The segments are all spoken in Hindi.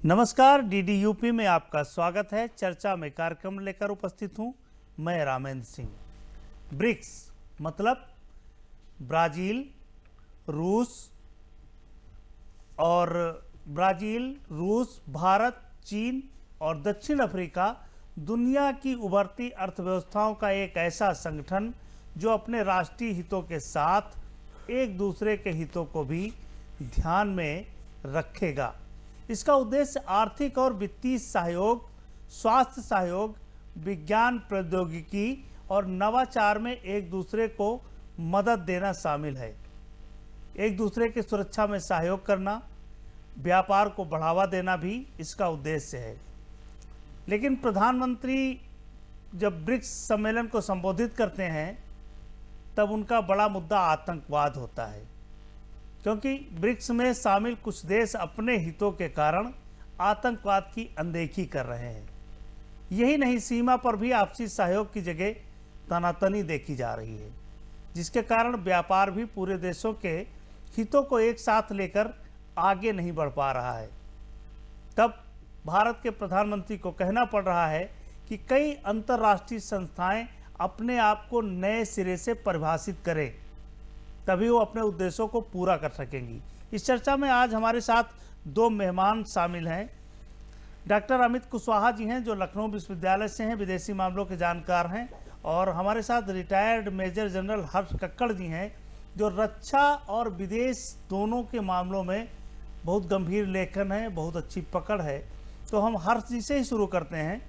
नमस्कार, डीडी यूपी में आपका स्वागत है। चर्चा में कार्यक्रम लेकर उपस्थित हूं मैं रामेंद्र सिंह। ब्रिक्स मतलब ब्राजील, रूस, भारत, चीन और दक्षिण अफ्रीका दुनिया की उभरती अर्थव्यवस्थाओं का एक ऐसा संगठन जो अपने राष्ट्रीय हितों के साथ एक दूसरे के हितों को भी ध्यान में रखेगा। इसका उद्देश्य आर्थिक और वित्तीय सहयोग, स्वास्थ्य सहयोग, विज्ञान प्रौद्योगिकी और नवाचार में एक दूसरे को मदद देना शामिल है। एक दूसरे की सुरक्षा में सहयोग करना, व्यापार को बढ़ावा देना भी इसका उद्देश्य है। लेकिन प्रधानमंत्री जब ब्रिक्स सम्मेलन को संबोधित करते हैं तब उनका बड़ा मुद्दा आतंकवाद होता है, क्योंकि ब्रिक्स में शामिल कुछ देश अपने हितों के कारण आतंकवाद की अनदेखी कर रहे हैं। यही नहीं, सीमा पर भी आपसी सहयोग की जगह तनातनी देखी जा रही है, जिसके कारण व्यापार भी पूरे देशों के हितों को एक साथ लेकर आगे नहीं बढ़ पा रहा है। तब भारत के प्रधानमंत्री को कहना पड़ रहा है कि कई अंतर्राष्ट्रीय संस्थाएं अपने आप को नए सिरे से परिभाषित करें, तभी वो अपने उद्देश्यों को पूरा कर सकेंगी। इस चर्चा में आज हमारे साथ दो मेहमान शामिल हैं। डॉक्टर अमित कुशवाहा जी हैं जो लखनऊ विश्वविद्यालय से हैं, विदेशी मामलों के जानकार हैं, और हमारे साथ रिटायर्ड मेजर जनरल हर्ष कक्कड़ जी हैं जो रक्षा और विदेश दोनों के मामलों में बहुत गंभीर लेखन है, बहुत अच्छी पकड़ है। तो हम हर्ष जी से ही शुरू करते हैं।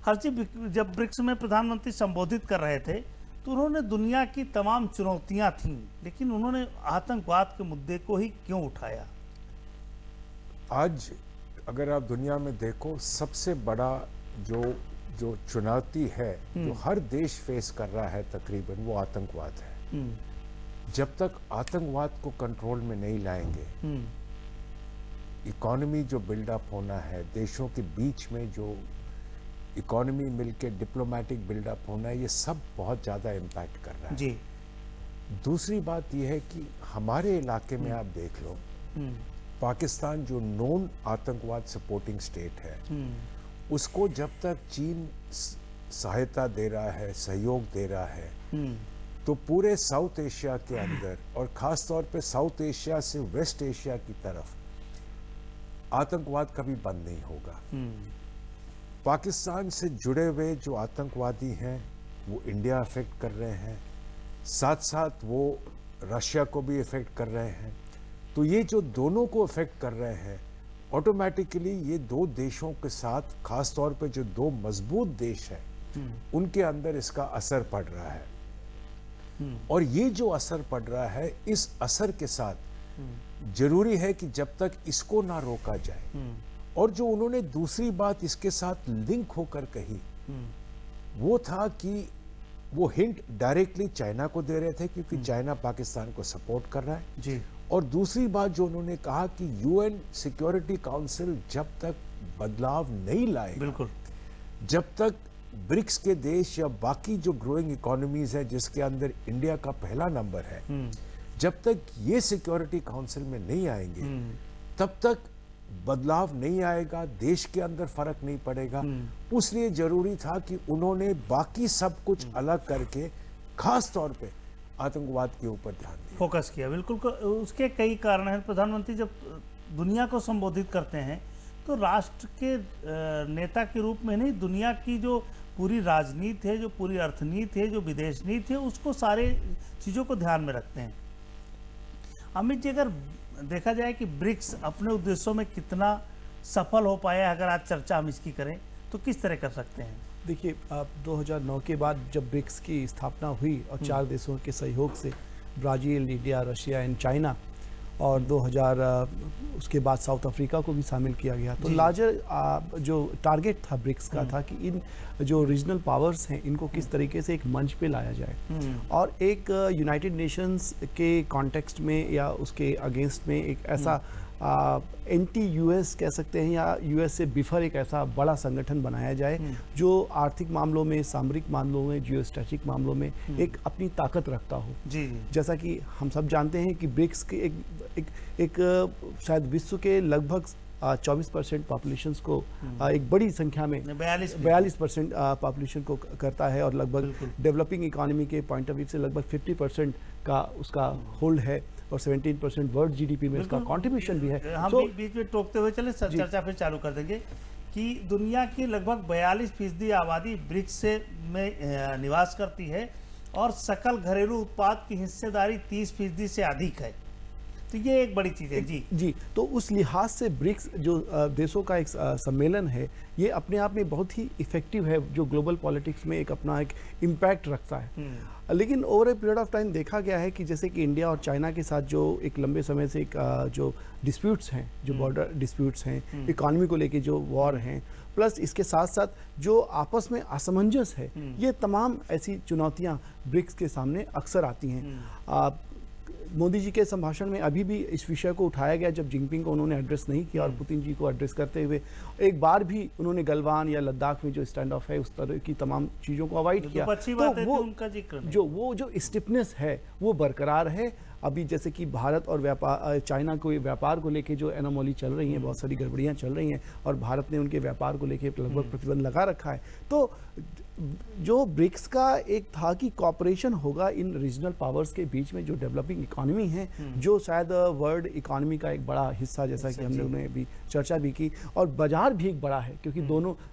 हर्ष जी, जब ब्रिक्स में प्रधानमंत्री संबोधित कर रहे थे तो उन्होंने दुनिया की तमाम चुनौतियां थीं, लेकिन उन्होंने आतंकवाद के मुद्दे को ही क्यों उठाया? आज अगर आप दुनिया में देखो, सबसे बड़ा जो चुनौती है जो हर देश फेस कर रहा है तकरीबन, वो आतंकवाद है। जब तक आतंकवाद को कंट्रोल में नहीं लाएंगे, इकोनॉमी जो बिल्डअप होना है, देशों के बीच में जो इकोनॉमी मिलके डिप्लोमेटिक बिल्डअप होना है, ये सब बहुत ज़्यादा इम्पैक्ट कर रहा है जी। दूसरी बात यह है कि हमारे इलाके में आप देख लो, पाकिस्तान जो नॉन आतंकवाद सपोर्टिंग स्टेट है, उसको जब तक चीन सहायता दे रहा है, सहयोग दे रहा है, तो पूरे साउथ एशिया के अंदर और ख़ास तौर पे साउथ एशिया से वेस्ट एशिया की तरफ आतंकवाद कभी बंद नहीं होगा। पाकिस्तान से जुड़े हुए जो आतंकवादी हैं वो इंडिया अफेक्ट कर रहे हैं, साथ साथ वो रशिया को भी इफेक्ट कर रहे हैं। तो ये जो दोनों को इफेक्ट कर रहे हैं, ऑटोमेटिकली ये दो देशों के साथ, खास तौर पे जो दो मजबूत देश हैं, उनके अंदर इसका असर पड़ रहा है। और ये जो असर पड़ रहा है, इस असर के साथ जरूरी है कि जब तक इसको ना रोका जाए, और जो उन्होंने दूसरी बात इसके साथ लिंक होकर कही, वो था कि वो हिंट डायरेक्टली चाइना को दे रहे थे, क्योंकि चाइना पाकिस्तान को सपोर्ट कर रहा है जी। और दूसरी बात जो उन्होंने कहा कि यूएन सिक्योरिटी काउंसिल जब तक बदलाव नहीं लाएगा, बिल्कुल, जब तक ब्रिक्स के देश या बाकी जो ग्रोइंग इकोनॉमीज है जिसके अंदर इंडिया का पहला नंबर है, जब तक ये सिक्योरिटी काउंसिल में नहीं आएंगे, तब तक बदलाव नहीं आएगा, देश के अंदर फर्क नहीं पड़ेगा। उसलिए जरूरी था कि उन्होंने बाकी सब कुछ अलग करके खास तौर पे आतंकवाद के ऊपर ध्यान दिया, फोकस किया। बिल्कुल, उसके कई कारण हैं। प्रधानमंत्री जब दुनिया को संबोधित करते हैं तो राष्ट्र के नेता के रूप में नहीं, दुनिया की जो पूरी राजनीति है, जो पूरी अर्थनीति है, जो विदेश नीति है, उसको सारे चीज़ों को ध्यान में रखते हैं। अमित जी, अगर देखा जाए कि ब्रिक्स अपने उद्देश्यों में कितना सफल हो पाया, अगर आज चर्चा हम इसकी करें तो किस तरह कर सकते हैं? देखिए, 2009 के बाद जब ब्रिक्स की स्थापना हुई और 4 देशों के सहयोग से Brazil, India, Russia and China, और 2000 उसके बाद साउथ अफ्रीका को भी शामिल किया गया, तो लार्जर जो टारगेट था ब्रिक्स का था कि इन जो रीजनल पावर्स हैं इनको किस तरीके से एक मंच पे लाया जाए और एक यूनाइटेड नेशंस के कॉन्टेक्स्ट में या उसके अगेंस्ट में एक ऐसा एंटी यूएस कह सकते हैं या यूएस से बिफर एक ऐसा बड़ा संगठन बनाया जाए जो आर्थिक मामलों में, सामरिक मामलों में, जियो स्ट्रेटेजिक मामलों में एक अपनी ताकत रखता हो। जी। जैसा कि हम सब जानते हैं कि ब्रिक्स के एक शायद विश्व के लगभग 24% पॉपुलेशन को एक बड़ी संख्या में 42% पॉपुलेशन को करता है और लगभग डेवलपिंग इकोनॉमी के पॉइंट ऑफ व्यू से लगभग 50% का उसका होल्ड है और 17% वर्ल्ड जीडीपी में उसका कंट्रीब्यूशन भी है। हम बीच में टोकते हुए चले चर्चा फिर चालू कर देंगे कि दुनिया की लगभग 42% आबादी ब्रिक्स में निवास करती है और सकल घरेलू उत्पाद की हिस्सेदारी 30% से अधिक है। तो ये एक बड़ी चीज़ है जी। तो उस लिहाज से ब्रिक्स जो देशों का एक सम्मेलन है, ये अपने आप में बहुत ही इफेक्टिव है, जो ग्लोबल पॉलिटिक्स में एक अपना एक इम्पैक्ट रखता है। लेकिन over a period of time देखा गया है कि जैसे कि इंडिया और चाइना के साथ जो एक लंबे समय से एक जो डिस्प्यूट्स हैं, जो बॉर्डर डिस्प्यूट्स हैं, इकॉनमी को लेके जो वॉर हैं, प्लस इसके साथ साथ जो आपस में असमंजस है, ये तमाम ऐसी चुनौतियां ब्रिक्स के सामने अक्सर आती हैं। मोदी जी के संभाषण में अभी भी इस विषय को उठाया गया जब जिनपिंग को उन्होंने एड्रेस नहीं किया और पुतिन जी को एड्रेस करते हुए एक बार भी उन्होंने गलवान या लद्दाख में जो स्टैंड ऑफ है उस तरह की तमाम चीज़ों को अवॉइड किया। तो वो उनका जिक्र वो जो स्टिफनेस है वो बरकरार है। अभी जैसे कि भारत और चाइना को व्यापार को लेके जो एनोमली चल रही हैं, बहुत सारी गड़बड़ियां चल रही हैं और भारत ने उनके व्यापार को लेके लगभग प्रतिबंध लगा रखा है। तो जो ब्रिक्स का एक था कि कॉपरेशन होगा इन रीजनल पावर्स के बीच में, जो डेवलपिंग इकोनॉमी है, जो शायद वर्ल्ड इकोनॉमी का एक बड़ा हिस्सा, जैसा कि हमने उन्हें भी चर्चा भी की, और बाजार भी एक बड़ा है क्योंकि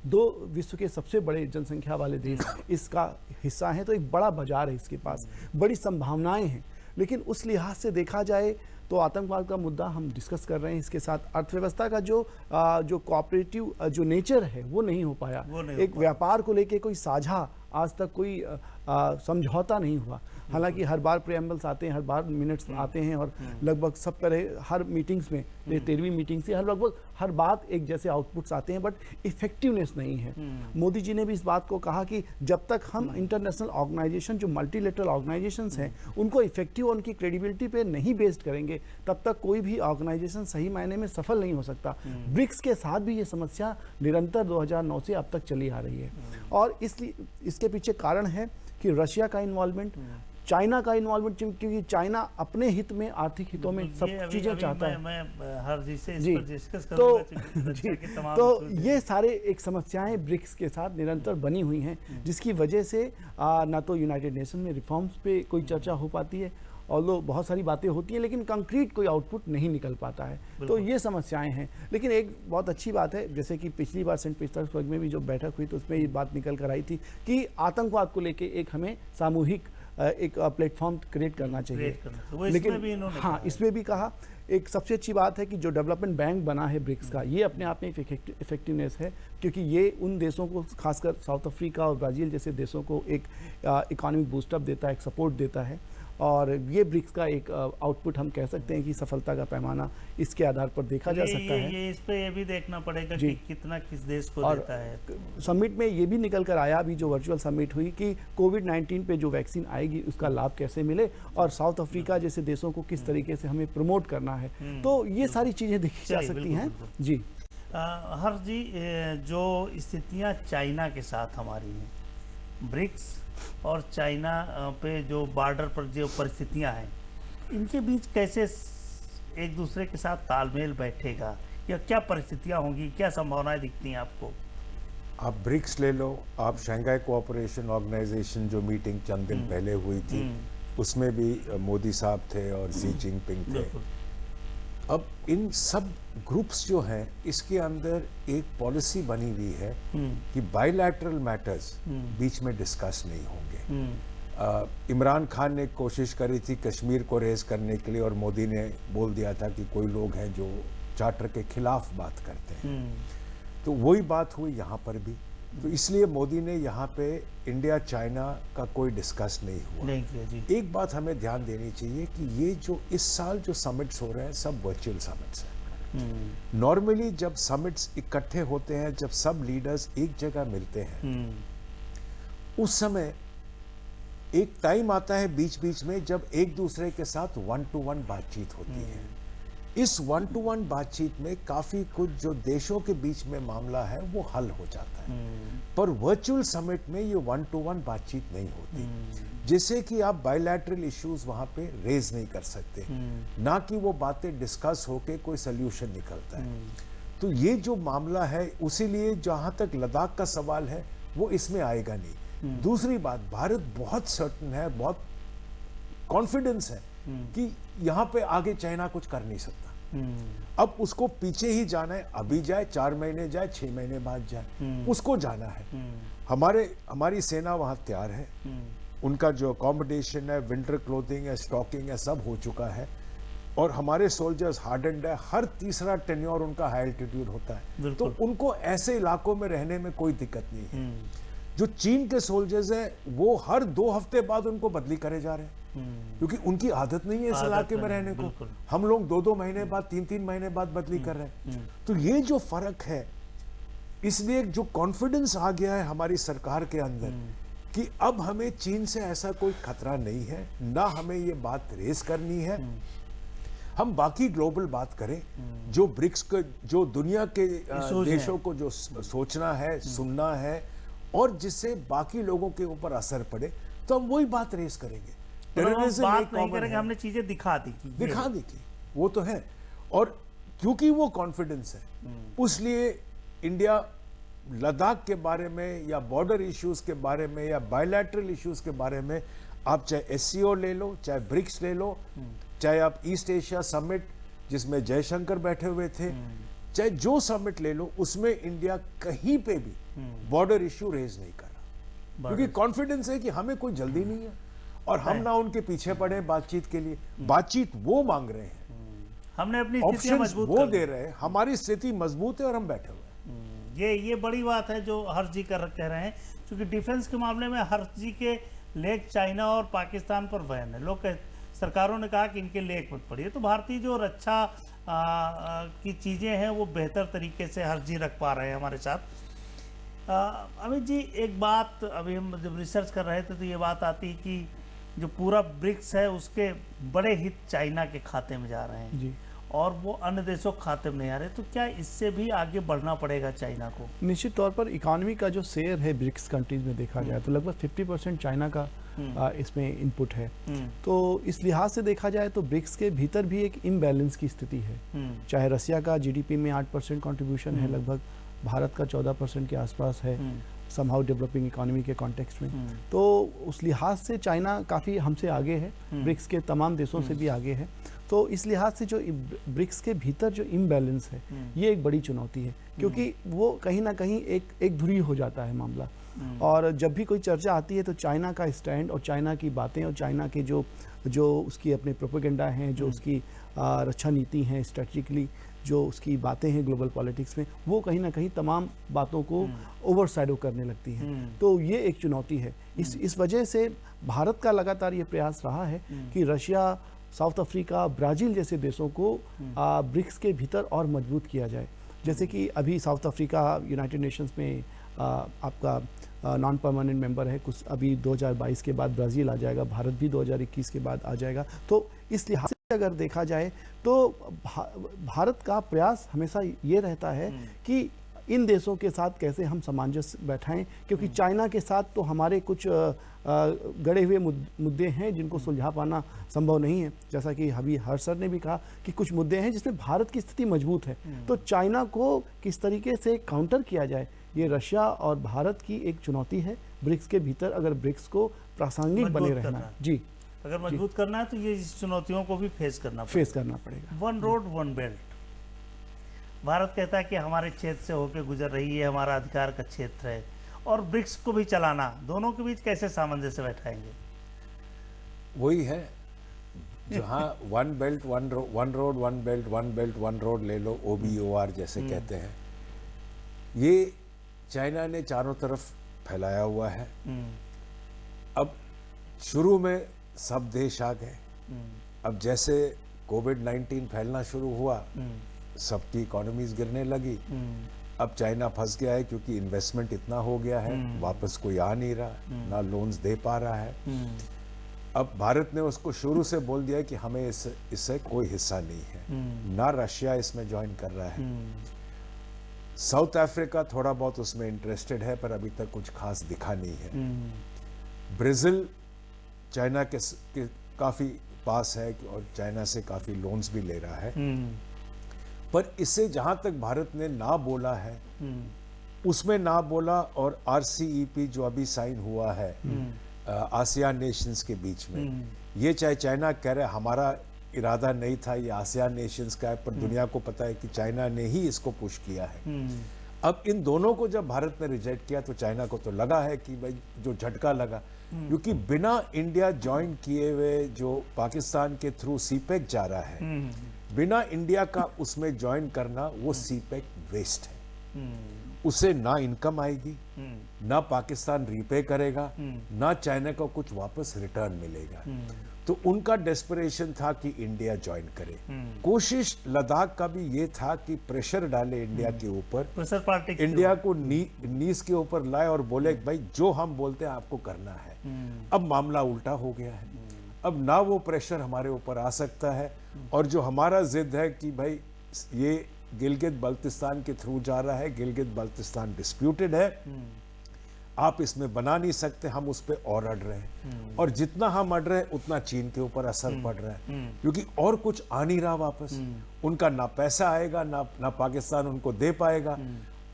दो विश्व के सबसे बड़े जनसंख्या वाले देश इसका हिस्सा हैं, तो एक बड़ा बाजार है इसके पास, बड़ी संभावनाएं हैं। लेकिन उस लिहाज से देखा जाए तो आतंकवाद का मुद्दा हम डिस्कस कर रहे हैं, इसके साथ अर्थव्यवस्था का जो कोऑपरेटिव जो नेचर है वो नहीं हो पाया। एक व्यापार को लेके कोई साझा आज तक कोई समझौता नहीं हुआ। हालांकि हर बार प्रेम्बल्स आते हैं, हर बार मिनट्स आते हैं और लगभग सब तरह हर मीटिंग्स में 13वीं मीटिंग से लगभग हर बात एक जैसे आउटपुट्स आते हैं, बट इफेक्टिवनेस नहीं है। मोदी जी ने भी इस बात को कहा कि जब तक हम इंटरनेशनल ऑर्गेनाइजेशन, जो मल्टीलेटरल ऑर्गेनाइजेशंस हैं, उनको इफेक्टिव और उनकी क्रेडिबिलिटी पे नहीं बेस्ड करेंगे तब तक कोई भी ऑर्गेनाइजेशन सही मायने में सफल नहीं हो सकता। ब्रिक्स के साथ भी ये समस्या निरंतर 2009 से अब तक चली आ रही है और इसलिए इसके पीछे कारण है कि रशिया का इन्वॉल्वमेंट, चाइना का इन्वॉल्वमेंट, क्योंकि चाइना अपने हित में, आर्थिक हितों में सब चीजें चाहता है। मैं हर जी से इस पर डिस्कस करूंगा। तो ये सारे एक समस्याएं ब्रिक्स के साथ निरंतर बनी हुई हैं, जिसकी वजह से ना तो यूनाइटेड नेशन में रिफॉर्म्स पे कोई चर्चा हो पाती है, और बहुत सारी बातें होती हैं लेकिन कंक्रीट कोई आउटपुट नहीं निकल पाता है। तो ये समस्याएं हैं। लेकिन एक बहुत अच्छी बात है, जैसे कि पिछली बार सेंट पीटर्सबर्ग में भी जो बैठक हुई तो उसमें ये बात निकल कर आई थी कि आतंकवाद को लेके एक हमें सामूहिक एक प्लेटफॉर्म क्रिएट करना चाहिए। लेकिन हाँ, इसमें भी कहा एक सबसे अच्छी बात है कि जो डेवलपमेंट बैंक बना है ब्रिक्स का, ये अपने आप में इफेक्टिवनेस है, क्योंकि ये उन देशों को, खासकर साउथ अफ्रीका और ब्राज़ील जैसे देशों को एक इकोनॉमिक बूस्टअप देता है, एक सपोर्ट देता है। और ये ब्रिक्स का एक आउटपुट हम कह सकते हैं कि सफलता का पैमाना इसके आधार पर देखा जा सकता है। ये इस पे ये भी देखना पड़ेगा कि कितना किस देश को देता है। समिट में ये भी निकल कर आया, अभी जो वर्चुअल समिट हुई, कि कोविड-19 पे जो वैक्सीन आएगी उसका लाभ कैसे मिले और साउथ अफ्रीका जैसे देशों को किस तरीके से हमें प्रमोट करना है। तो ये सारी चीज़ें देखी जा सकती हैं जी। हर्ष जी, जो स्थितियाँ चाइना के साथ हमारी हैं, ब्रिक्स और चाइना पे जो बॉर्डर पर जो परिस्थितियां हैं, इनके बीच कैसे एक दूसरे के साथ तालमेल बैठेगा, या क्या परिस्थितियां होंगी, क्या संभावनाएं दिखती हैं आपको? आप ब्रिक्स ले लो, आप शंघाई कोऑपरेशन ऑर्गेनाइजेशन जो मीटिंग चंद दिन पहले हुई थी, उसमें भी मोदी साहब थे और शी जिनपिंग थे। अब इन सब ग्रुप्स जो हैं, इसके अंदर एक पॉलिसी बनी हुई है कि बायलैटरल मैटर्स बीच में डिस्कस नहीं होंगे। इमरान खान ने कोशिश करी थी कश्मीर को रेज करने के लिए और मोदी ने बोल दिया था कि कोई लोग हैं जो चार्टर के खिलाफ बात करते हैं। तो वही बात हुई यहाँ पर भी। तो इसलिए मोदी ने यहाँ पे इंडिया चाइना का कोई डिस्कस नहीं हुआ। एक बात हमें ध्यान देनी चाहिए कि ये जो इस साल जो समिट्स हो रहे हैं सब वर्चुअल समिट्स हैं। नॉर्मली जब समिट्स इकट्ठे होते हैं, जब सब लीडर्स एक जगह मिलते हैं, उस समय एक टाइम आता है बीच बीच में जब एक दूसरे के साथ 1-to-1 बातचीत होती है। इस 1-to-1 बातचीत में काफी कुछ जो देशों के बीच में मामला है वो हल हो जाता है, पर वर्चुअल समिट में ये 1-to-1 बातचीत नहीं होती, जैसे कि आप बायलैटरल इश्यूज वहां पे रेज नहीं कर सकते, ना कि वो बातें डिस्कस होके कोई सोल्यूशन निकलता है। तो ये जो मामला है, उसीलिए जहां तक लद्दाख का सवाल है वो इसमें आएगा नहीं। दूसरी बात, भारत बहुत सर्टन है, बहुत कॉन्फिडेंस है कि यहां पे आगे चाइना कुछ कर नहीं सकता। अब उसको पीछे ही जाना है, अभी जाए, 4 महीने जाए, 6 महीने बाद जाए, उसको जाना है। हमारी सेना वहां तैयार है, उनका जो अकोमोडेशन है, विंटर क्लोथिंग है, स्टॉकिंग है, सब हो चुका है, और हमारे सोल्जर्स हार्डेंड है। हर तीसरा टेन्योर उनका हाई एल्टीट्यूड होता है, तो उनको ऐसे इलाकों में रहने में कोई दिक्कत नहीं है। जो चीन के सोल्जर्स हैं वो हर 2 हफ्ते बाद उनको बदली करे जा रहे हैं, क्योंकि उनकी आदत नहीं है इस इलाके में रहने को। हम लोग 2-2 महीने बाद, 3-3 महीने बाद बदली कर रहे हैं। तो ये जो फर्क है, इसलिए जो कॉन्फिडेंस आ गया है हमारी सरकार के अंदर कि अब हमें चीन से ऐसा कोई खतरा नहीं है, ना हमें ये बात रेस करनी है। हम बाकी ग्लोबल बात करें, जो ब्रिक्स के, जो दुनिया के देशों को जो सोचना है, सुनना है, और जिससे बाकी लोगों के ऊपर असर पड़े, तो हम वही बात रेस करेंगे। टेररिज्म बात नहीं करेंगे, हमने चीजें दिखा दी, वो तो है। और क्योंकि वो कॉन्फिडेंस है, उसलिए इंडिया लद्दाख के बारे में या बॉर्डर इश्यूज के बारे में या बायलैटरल इश्यूज के बारे में, आप चाहे एससीओ ले लो, चाहे ब्रिक्स ले लो, चाहे आप ईस्ट एशिया समिट जिसमें जयशंकर बैठे हुए थे, चाहे जो समिट ले लो, उसमें इंडिया कहीं पे भी बॉर्डर इश्यू रेज नहीं कर रहा, क्योंकि कॉन्फिडेंस है कि हमें कोई जल्दी नहीं है, और हम ना उनके पीछे पड़े बातचीत के लिए। बातचीत वो मांग रहे हैं, हमने अपनी ऑप्शन वो दे रहे हैं, हमारी स्थिति मजबूत है और हम बैठे हुए हैं। ये बड़ी बात है जो हर्ष जी कह रहे हैं, क्योंकि डिफेंस के मामले में हर्ष जी के लेग चाइना और पाकिस्तान पर बैन है। लोग सरकारों ने कहा कि इनके लेग मत पड़िए, तो भारतीय जो रक्षा की चीज़ें हैं वो बेहतर तरीके से हर्ष जी रख पा रहे हैं हमारे साथ। अमित जी, एक बात अभी हम जब रिसर्च कर रहे थे तो ये बात आती कि जो पूरा ब्रिक्स है उसके बड़े हित चाइना के खाते में जा रहे हैं जी, और वो अन्य देशों के खाते में नहीं आ रहे, तो क्या इससे भी आगे बढ़ना पड़ेगा चाइना को? निश्चित तौर पर इकोनॉमी का जो शेयर है ब्रिक्स कंट्रीज में देखा जाए तो लगभग 50% चाइना का इसमें इनपुट है। तो इस लिहाज से देखा जाए तो ब्रिक्स के भीतर भी एक इम्बैलेंस की स्थिति है। चाहे रसिया का जीडीपी में 8% कंट्रीब्यूशन है, लगभग भारत का 14% के आसपास है समहाउ डेवलपिंग इकोनॉमी के कॉन्टेक्स्ट में। तो उस लिहाज से चाइना काफ़ी हमसे आगे है, ब्रिक्स के तमाम देशों से भी आगे है। तो इस लिहाज से जो ब्रिक्स के भीतर जो इम्बैलेंस है ये एक बड़ी चुनौती है, क्योंकि वो कहीं ना कहीं एक धुरी हो जाता है मामला। और जब भी कोई चर्चा आती है तो चाइना का स्टैंड और चाइना की बातें और चाइना के जो उसकी अपने प्रोपेगेंडा हैं, जो उसकी रक्षा नीति हैं, स्ट्रेटजिकली जो उसकी बातें हैं ग्लोबल पॉलिटिक्स में, वो कहीं ना कहीं तमाम बातों को ओवरशैडो करने लगती हैं। तो ये एक चुनौती है। इस वजह से भारत का लगातार ये प्रयास रहा है कि रशिया, साउथ अफ्रीका, ब्राज़ील जैसे देशों को ब्रिक्स के भीतर और मजबूत किया जाए। जैसे कि अभी साउथ अफ्रीका यूनाइटेड नेशंस में आपका नॉन परमानेंट मेंबर है, कुछ अभी 2022 के बाद ब्राज़ील आ जाएगा, भारत भी 2021 के बाद आ जाएगा। तो इस लिहाज से अगर देखा जाए तो भारत का प्रयास हमेशा ये रहता है कि इन देशों के साथ कैसे हम सामंजस्य बैठाएं, क्योंकि चाइना के साथ तो हमारे कुछ गड़े हुए मुद्दे हैं जिनको सुलझा पाना संभव नहीं है। जैसा कि अभी हर्ष सर ने भी कहा कि कुछ मुद्दे हैं जिसमें भारत की स्थिति मजबूत है। तो चाइना को किस तरीके से काउंटर किया जाए, ये रशिया और भारत की एक चुनौती है ब्रिक्स के भीतर, अगर ब्रिक्स को प्रासंगिक बने रहना। जी, अगर मजबूत करना है तो ये चुनौतियों को भी फेस करना पड़ेगा। One road one belt, Bharat कहता है कि हमारे क्षेत्र से होकर गुजर रही है, हमारा अधिकार का क्षेत्र है, और ब्रिक्स को भी चलाना, दोनों के बीच कैसे सामंजस्य बैठाएंगे? वही है जहाँ one belt one road one belt one road ले लो, OBOR जैसे कहते हैं, ये चाइना ने चारों तरफ फैलाया हुआ है। अब शुरू में सब देश आ गए, अब जैसे कोविड-19 फैलना शुरू हुआ, सबकी इकोनॉमीज गिरने लगी। अब चाइना फंस गया है क्योंकि इन्वेस्टमेंट इतना हो गया है, वापस कोई आ नहीं रहा, ना लोन्स दे पा रहा है। अब भारत ने उसको शुरू से बोल दिया कि हमें इससे कोई हिस्सा नहीं है, ना रशिया इसमें ज्वाइन कर रहा है। साउथ अफ्रीका थोड़ा बहुत उसमें इंटरेस्टेड है, पर अभी तक कुछ खास दिखा नहीं है। ब्राजील चाइना के काफ़ी पास है और चाइना से काफ़ी लोन्स भी ले रहा है। पर इससे जहां तक भारत ने ना बोला है उसमें ना बोला, और RCEP जो अभी साइन हुआ है आसियान नेशंस के बीच में, ये चाहे चाइना कह रहे हमारा इरादा नहीं था, ये आसियान नेशंस का है, पर दुनिया को पता है कि चाइना ने ही इसको पुश किया है। अब इन दोनों को जब भारत ने रिजेक्ट किया तो चाइना को तो लगा है कि भाई जो झटका लगा, क्योंकि बिना इंडिया ज्वाइन किए हुए जो पाकिस्तान के थ्रू सीपेक जा रहा है, बिना इंडिया का उसमें ज्वाइन करना, वो सीपेक वेस्ट है। उसे ना इनकम आएगी, ना पाकिस्तान रीपे करेगा, ना चाइना को कुछ वापस रिटर्न मिलेगा। तो उनका डेस्परेशन था कि इंडिया ज्वाइन करे। कोशिश लद्दाख का भी ये था कि प्रेशर डाले इंडिया के ऊपर, प्रेशर पार्टी इंडिया को नीज के ऊपर लाए और बोले भाई जो हम बोलते हैं आपको करना है। अब मामला उल्टा हो गया है, अब ना वो प्रेशर हमारे ऊपर आ सकता है, और जो हमारा जिद है कि भाई ये गिलगित बल्तिस्तान के थ्रू जा रहा है, गिलगित बल्तिस्तान डिस्प्यूटेड है, आप इसमें बना नहीं सकते, हम उस पर और अड़ रहे हैं, और जितना हम अड़ रहे हैं उतना चीन के ऊपर असर पड़ रहा है, क्योंकि और कुछ आ नहीं रहा वापस। उनका ना पैसा आएगा, ना पाकिस्तान उनको दे पाएगा,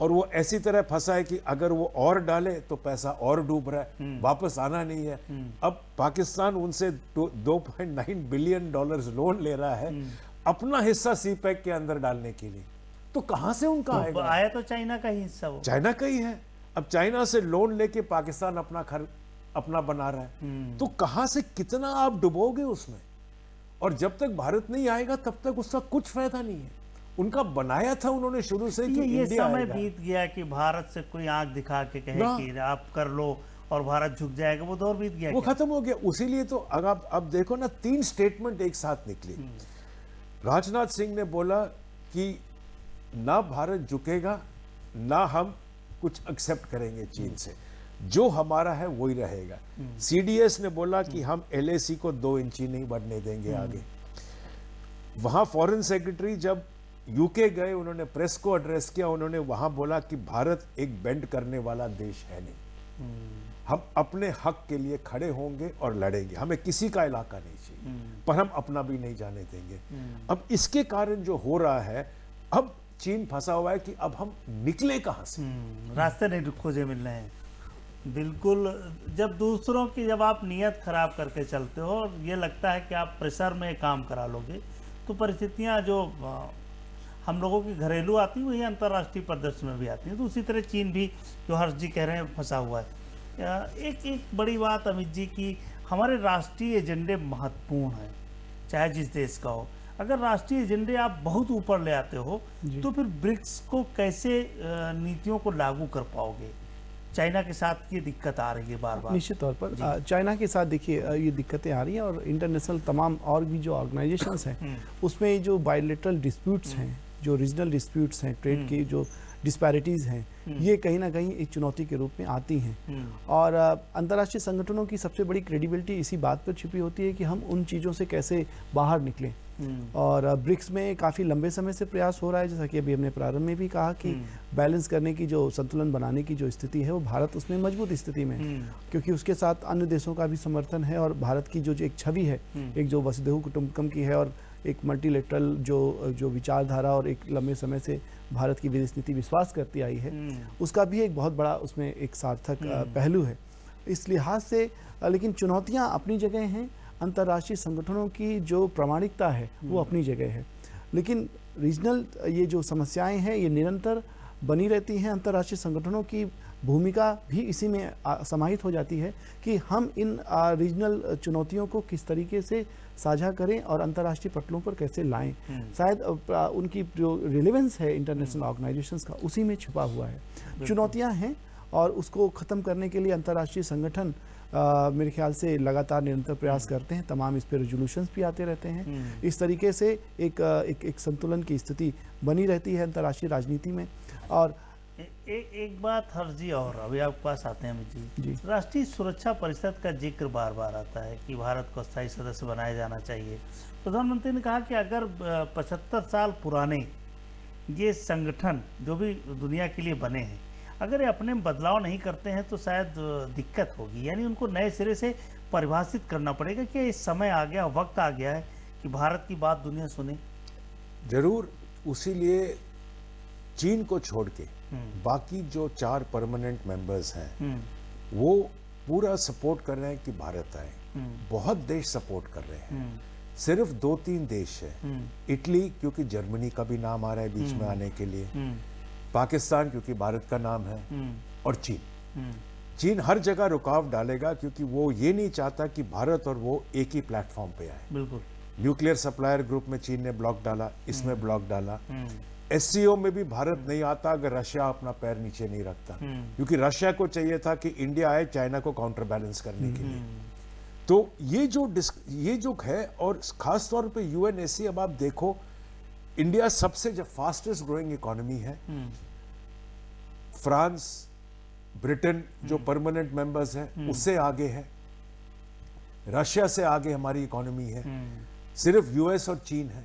और वो ऐसी तरह फंसा है कि अगर वो और डाले तो पैसा और डूब रहा है, वापस आना नहीं है। अब पाकिस्तान उनसे $2.9 बिलियन लोन ले रहा है अपना हिस्सा सीपैक के अंदर डालने के लिए, तो कहां से उनका तो आएगा? आया तो चाइना का ही हिस्सा, वो चाइना का ही है। अब चाइना से लोन लेके पाकिस्तान अपना बना रहा है, तो कहां से कितना आप डुबोगे उसमें? और जब तक भारत नहीं आएगा तब तक उसका कुछ फायदा नहीं है। उनका बनाया था उन्होंने शुरू से कि ये इंडिया समय आएगा। बीत गया कि भारत से कोई आंख दिखा के कहे ना। कि आप कर लो और भारत झुक जाएगा, वो दौर बीत गया वो क्या? खत्म हो गया। उसीलिए तो अब देखो ना, 3 स्टेटमेंट एक साथ निकली। राजनाथ सिंह ने बोला कि ना भारत झुकेगा, ना हम कुछ एक्सेप्ट करेंगे चीन से, जो हमारा है वही रहेगा। CDS ने बोला कि हम LAC को 2 इंची नहीं बढ़ने देंगे आगे। वहां फॉरेन सेक्रेटरी जब UK गए, उन्होंने प्रेस को एड्रेस किया, उन्होंने वहां बोला कि भारत एक बेंड करने वाला देश है नहीं, हम अपने हक के लिए खड़े होंगे और लड़ेंगे, हमें किसी का इलाका नहीं चाहिए, पर हम अपना भी नहीं जाने देंगे। अब इसके कारण जो हो रहा है, अब चीन फंसा हुआ है कि अब हम निकले कहां से? रास्ते नहीं खोजे मिल रहे हैं। बिल्कुल, जब आप नीयत खराब करके चलते हो और ये लगता है कि आप प्रेशर में काम करा लोगे, तो परिस्थितियां जो हम लोगों की घरेलू आती है वही अंतर्राष्ट्रीय परिदृश्य में भी आती हैं। तो उसी तरह चीन भी, जो हर्ष जी कह रहे हैं, फंसा हुआ है। एक बड़ी बात अमित जी की, हमारे राष्ट्रीय एजेंडे महत्वपूर्ण हैं, चाहे जिस देश का हो। अगर राष्ट्रीय एजेंडे आप बहुत ऊपर ले आते हो तो फिर ब्रिक्स को कैसे नीतियों को लागू कर पाओगे? चाइना के साथ ये दिक्कत आ रही है बार बार। निश्चित तौर पर चाइना के साथ देखिए ये दिक्कतें आ रही हैं, और इंटरनेशनल तमाम और भी जो ऑर्गेनाइजेशंस हैं उसमें जो बायलैटरल डिस्प्यूट्स हैं, जो रीजनल डिस्प्यूट्स हैं, ट्रेड की जो डिस्पैरिटीज़ हैं, ये कहीं ना कहीं एक चुनौती के रूप में आती हैं। और अंतर्राष्ट्रीय संगठनों की सबसे बड़ी क्रेडिबिलिटी इसी बात पर छिपी होती है कि हम उन चीज़ों से कैसे बाहर निकलें। और ब्रिक्स में काफ़ी लंबे समय से प्रयास हो रहा है, जैसा कि अभी हमने प्रारंभ में भी कहा कि बैलेंस करने की जो संतुलन बनाने की जो स्थिति है, वो भारत उसमें मजबूत स्थिति में है, क्योंकि उसके साथ अन्य देशों का भी समर्थन है, और भारत की जो एक छवि है, एक जो वसुधैव कुटुंबकम की है, और एक मल्टीलेटरल जो विचारधारा और एक लंबे समय से भारत की विदेश नीति विश्वास करती आई है, उसका भी एक बहुत बड़ा उसमें एक सार्थक पहलू है। इस लिहाज से लेकिन चुनौतियां अपनी जगह हैं, अंतर्राष्ट्रीय संगठनों की जो प्रामाणिकता है वो अपनी जगह है, लेकिन रीजनल ये जो समस्याएं हैं ये निरंतर बनी रहती हैं। अंतर्राष्ट्रीय संगठनों की भूमिका भी इसी में समाहित हो जाती है कि हम इन रीजनल चुनौतियों को किस तरीके से साझा करें और अंतर्राष्ट्रीय पटलों पर कैसे लाएं। शायद उनकी जो रिलेवेंस है इंटरनेशनल ऑर्गेनाइजेशंस का, उसी में छुपा हुआ है। चुनौतियां हैं और उसको ख़त्म करने के लिए अंतर्राष्ट्रीय संगठन मेरे ख्याल से लगातार निरंतर प्रयास करते हैं, तमाम इस पर रेजोल्यूशंस भी आते रहते हैं। इस तरीके से एक संतुलन की स्थिति बनी रहती है अंतर्राष्ट्रीय राजनीति में। और एक बात हर्ष जी, और अभी आपके पास आते हैं अमित जी, राष्ट्रीय सुरक्षा परिषद का जिक्र बार बार आता है कि भारत को स्थायी सदस्य बनाया जाना चाहिए। प्रधानमंत्री ने कहा कि अगर 75 साल पुराने ये संगठन जो भी दुनिया के लिए बने हैं, अगर ये अपने में बदलाव नहीं करते हैं तो शायद दिक्कत होगी, यानी उनको नए सिरे से परिभाषित करना पड़ेगा कि इस समय आ गया, वक्त आ गया है कि भारत की बात दुनिया सुने। जरूर, उसीलिए चीन को छोड़ के बाकी जो 4 परमानेंट मेंबर्स हैं वो पूरा सपोर्ट कर रहे हैं कि भारत आए। बहुत देश सपोर्ट कर रहे हैं, सिर्फ 2-3 देश है। इटली क्योंकि जर्मनी का भी नाम आ रहा है बीच में आने के लिए, पाकिस्तान क्योंकि भारत का नाम है, और चीन हर जगह रुकावट डालेगा क्योंकि वो ये नहीं चाहता कि भारत और वो एक ही प्लेटफॉर्म पे आए। बिल्कुल। न्यूक्लियर सप्लायर ग्रुप में चीन ने ब्लॉक डाला, इसमें ब्लॉक डाला। एससीओ में भी भारत नहीं आता अगर रशिया अपना पैर नीचे नहीं रखता, क्योंकि रशिया को चाहिए था कि इंडिया आए चाइना को काउंटर बैलेंस करने के लिए। तो ये जो है, और खास तौर पे यूएनएससी, अब आप देखो इंडिया सबसे फास्टेस्ट ग्रोइंग इकोनॉमी है। फ्रांस, ब्रिटेन जो परमानेंट मेंबर्स हैं उससे आगे है, रशिया से आगे हमारी इकोनॉमी है, सिर्फ यूएस और चीन है।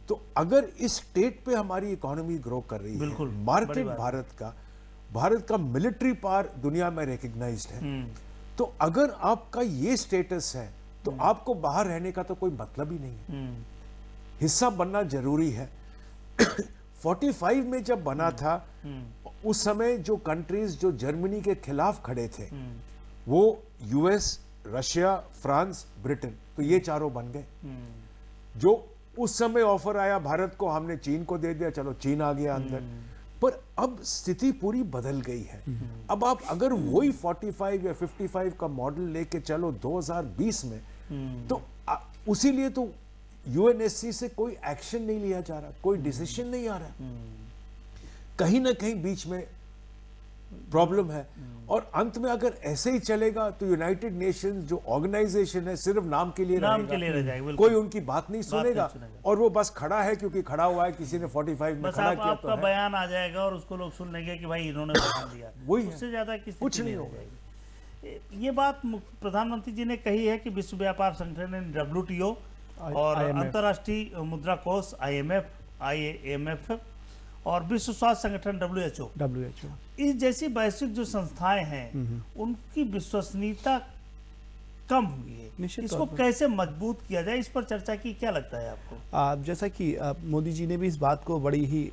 तो अगर इस स्टेट पे हमारी इकोनॉमी ग्रो कर रही है, मार्केट भारत का मिलिट्री पावर दुनिया में रिकग्नाइज्ड है, तो अगर आपका ये स्टेटस है तो आपको बाहर रहने का तो कोई मतलब ही नहीं है, हिस्सा बनना जरूरी है। 45 में जब बना था उस समय जो कंट्रीज जो जर्मनी के खिलाफ खड़े थे वो यूएस, रशिया, फ्रांस, ब्रिटेन, तो ये चारों बन गए। जो उस समय ऑफर आया भारत को, हमने चीन को दे दिया, चलो चीन आ गया अंदर। पर अब स्थिति पूरी बदल गई है। अब आप अगर वही 45 या 55 का मॉडल लेके चलो 2020 में, तो उसीलिए तो यूएनएससी से कोई एक्शन नहीं लिया जा रहा, कोई डिसीजन नहीं आ रहा, कहीं ना कहीं बीच में प्रॉब्लम है। और अंत में अगर ऐसे ही चलेगा तो यूनाइटेड नेशंस जो ऑर्गेनाइजेशन है सिर्फ नाम के लिए रह जाएगा, कोई उनकी बात नहीं सुनेगा, और वो बस खड़ा है क्योंकि खड़ा हुआ है, किसी ने 45 में खड़ा किया आपका बयान आ जाएगा और उसको लोग सुन लेंगे कि भाई इन्होंने बयान दिया, वही उससे ज्यादा कुछ नहीं होगा। ये बात प्रधानमंत्री जी ने कही है कि विश्व व्यापार संगठन WTO और अंतर्राष्ट्रीय मुद्रा कोष IMF और विश्व स्वास्थ्य संगठन WHO इस जैसी वैश्विक जो संस्थाएं हैं उनकी विश्वसनीयता कम हुई है, इसको कैसे मजबूत किया जाए, इस पर चर्चा की। क्या लगता है आपको? जैसा कि मोदी जी ने भी इस बात को बड़ी ही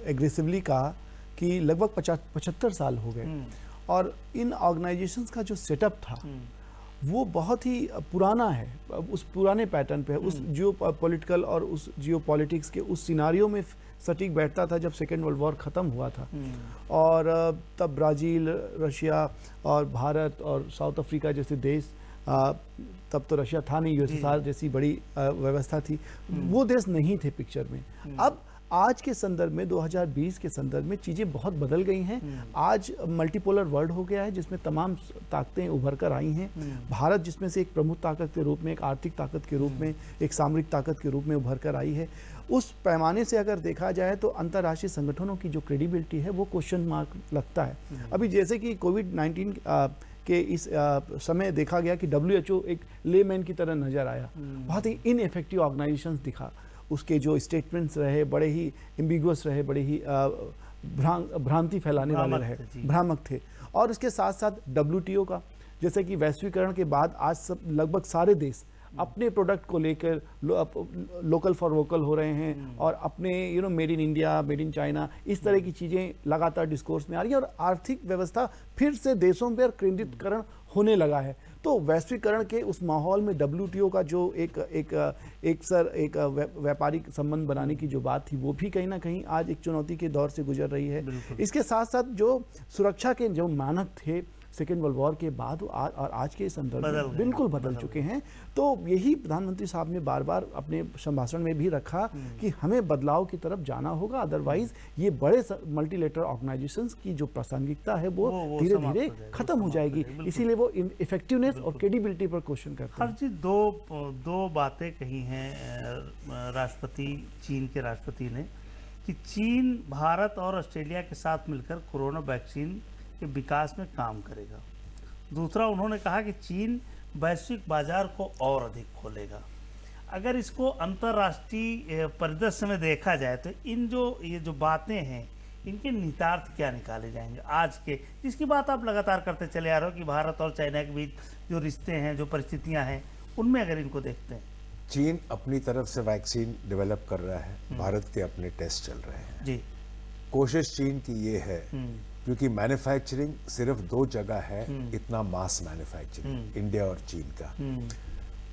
एग्रेसिवली कहा कि लगभग 75 साल हो गए और इन ऑर्गेनाइजेशंस का जो सेटअप था वो बहुत ही पुराना है, उस पुराने पैटर्न पे है, उस जियो पॉलिटिकल और उस जियो पॉलिटिक्स के उस सिनारियो में सटीक बैठता था जब सेकेंड वर्ल्ड वॉर ख़त्म हुआ था। और तब ब्राज़ील, रशिया और भारत और साउथ अफ्रीका जैसे देश, तब तो रशिया था नहीं, USSR जैसी बड़ी व्यवस्था थी, वो देश नहीं थे पिक्चर में। अब आज के संदर्भ में 2020 के संदर्भ में चीज़ें बहुत बदल गई हैं। आज मल्टीपोलर वर्ल्ड हो गया है जिसमें तमाम ताकतें उभर कर आई हैं। भारत जिसमें से एक प्रमुख ताकत के रूप में, एक आर्थिक ताकत के रूप में, एक सामरिक ताकत के रूप में उभर कर आई है। उस पैमाने से अगर देखा जाए तो अंतर्राष्ट्रीय संगठनों की जो क्रेडिबिलिटी है वो क्वेश्चन मार्क लगता है। अभी जैसे कि कोविड-19 के इस समय देखा गया कि WHO एक लेमैन की तरह नजर आया, बहुत ही इनइफेक्टिव ऑर्गेनाइजेशंस दिखा, उसके जो स्टेटमेंट्स रहे बड़े ही एम्बिगुअस रहे, बड़े ही भ्रांति फैलाने वाले रहे, भ्रामक थे। और इसके साथ साथ WTO का, जैसे कि वैश्वीकरण के बाद आज सब लगभग सारे देश अपने प्रोडक्ट को लेकर लोकल फॉर वोकल हो रहे हैं और अपने made in India, made in China, इस तरह की चीज़ें लगातार डिस्कोर्स में आ रही है और आर्थिक व्यवस्था फिर से देशों पर केंद्रीकरण होने लगा है। तो वैश्वीकरण के उस माहौल में WTO का जो एक व्यापारिक संबंध बनाने की जो बात थी वो भी कहीं ना कहीं आज एक चुनौती के दौर से गुजर रही है। इसके साथ साथ जो सुरक्षा के जो मानक थे सेकेंड वर्ल्ड वॉर के बाद और आज के संदर्भ में बिल्कुल बदल चुके हैं। तो यही प्रधानमंत्री साहब ने बार बार अपने संभाषण में भी रखा कि हमें बदलाव की तरफ जाना होगा, अदरवाइज ये बड़े मल्टीलेटरल ऑर्गेनाइजेशंस की जो प्रासंगिकता है वो धीरे धीरे खत्म हो जाएगी। इसीलिए वो इफेक्टिवनेस और क्रेडिबिलिटी पर क्वेश्चन करते हैं। हर चीज दो बातें कही हैं राष्ट्रपति, चीन के राष्ट्रपति ने, कि चीन भारत और ऑस्ट्रेलिया के साथ मिलकर कोरोना वैक्सीन के विकास में काम करेगा। दूसरा, उन्होंने कहा कि चीन वैश्विक बाजार को और अधिक खोलेगा। अगर इसको अंतर्राष्ट्रीय परिदृश्य में देखा जाए तो ये जो बातें हैं इनके निहितार्थ क्या निकाले जाएंगे आज के, जिसकी बात आप लगातार करते चले आ रहे हो कि भारत और चाइना के बीच जो रिश्ते हैं, जो परिस्थितियां हैं, उनमें अगर इनको देखते हैं? चीन अपनी तरफ से वैक्सीन डेवलप कर रहा है, भारत के अपने टेस्ट चल रहे हैं। जी। कोशिश चीन की ये है, क्योंकि मैन्युफैक्चरिंग सिर्फ 2 जगह है, इतना मास मैन्युफैक्चरिंग, इंडिया और चीन का।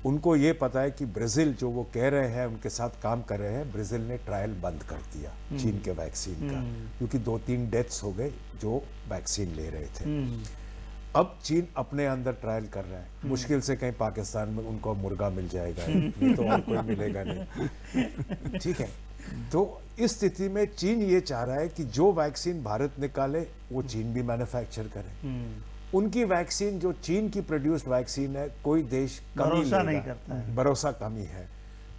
उनको ये पता है कि ब्राजील जो वो कह रहे हैं उनके साथ काम कर रहे हैं, ब्राजील ने ट्रायल बंद कर दिया चीन के वैक्सीन का, क्योंकि 2-3 डेथ्स हो गए जो वैक्सीन ले रहे थे। अब चीन अपने अंदर ट्रायल कर रहा है, मुश्किल से कहीं पाकिस्तान में उनको मुर्गा मिल जाएगा, नहीं तो और कोई मिलेगा नहीं। ठीक है, तो इस स्थिति में चीन ये चाह रहा है कि जो वैक्सीन भारत निकाले वो चीन भी मैन्युफैक्चर करे। उनकी वैक्सीन जो चीन की प्रोड्यूस्ड वैक्सीन है, कोई देश भरोसा नहीं करता है, भरोसा कमी है।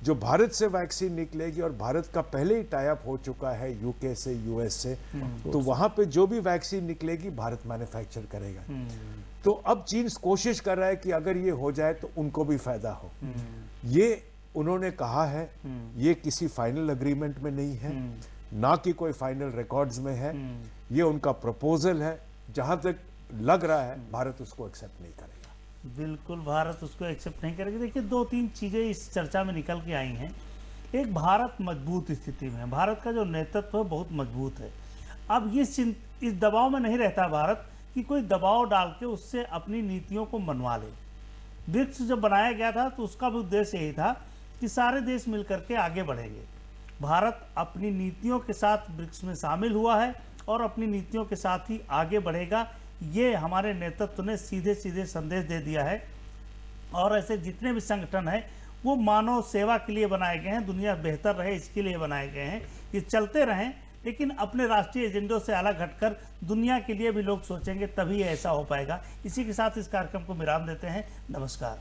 जो भारत से वैक्सीन निकलेगी, और भारत का पहले ही टाई अप हो चुका है यूके से, यूएस से, तो वहां पे जो भी वैक्सीन निकलेगी भारत मैन्युफैक्चर करेगा। तो अब चीन कोशिश कर रहा है कि अगर ये हो जाए तो उनको भी फायदा हो। ये उन्होंने कहा है, ये किसी फाइनल एग्रीमेंट में नहीं है, ना कि कोई फाइनल रिकॉर्ड्स में है, ये उनका प्रपोजल है। जहां तक लग रहा है भारत उसको एक्सेप्ट नहीं करेगा। बिल्कुल, भारत उसको एक्सेप्ट नहीं करेगी। देखिए, 2-3 चीज़ें इस चर्चा में निकल के आई हैं। एक, भारत मजबूत स्थिति में है, भारत का जो नेतृत्व है बहुत मजबूत है। अब ये इस दबाव में नहीं रहता भारत कि कोई दबाव डाल के उससे अपनी नीतियों को मनवा ले। ब्रिक्स जब बनाया गया था तो उसका भी उद्देश्य यही था कि सारे देश मिलकर के आगे बढ़ेंगे। भारत अपनी नीतियों के साथ ब्रिक्स में शामिल हुआ है और अपनी नीतियों के साथ ही आगे बढ़ेगा। ये हमारे नेतृत्व ने सीधे सीधे संदेश दे दिया है। और ऐसे जितने भी संगठन हैं वो मानव सेवा के लिए बनाए गए हैं, दुनिया बेहतर रहे इसके लिए बनाए गए हैं। ये चलते रहें, लेकिन अपने राष्ट्रीय एजेंडों से अलग हटकर दुनिया के लिए भी लोग सोचेंगे, तभी ऐसा हो पाएगा। इसी के साथ इस कार्यक्रम को विराम देते हैं। नमस्कार।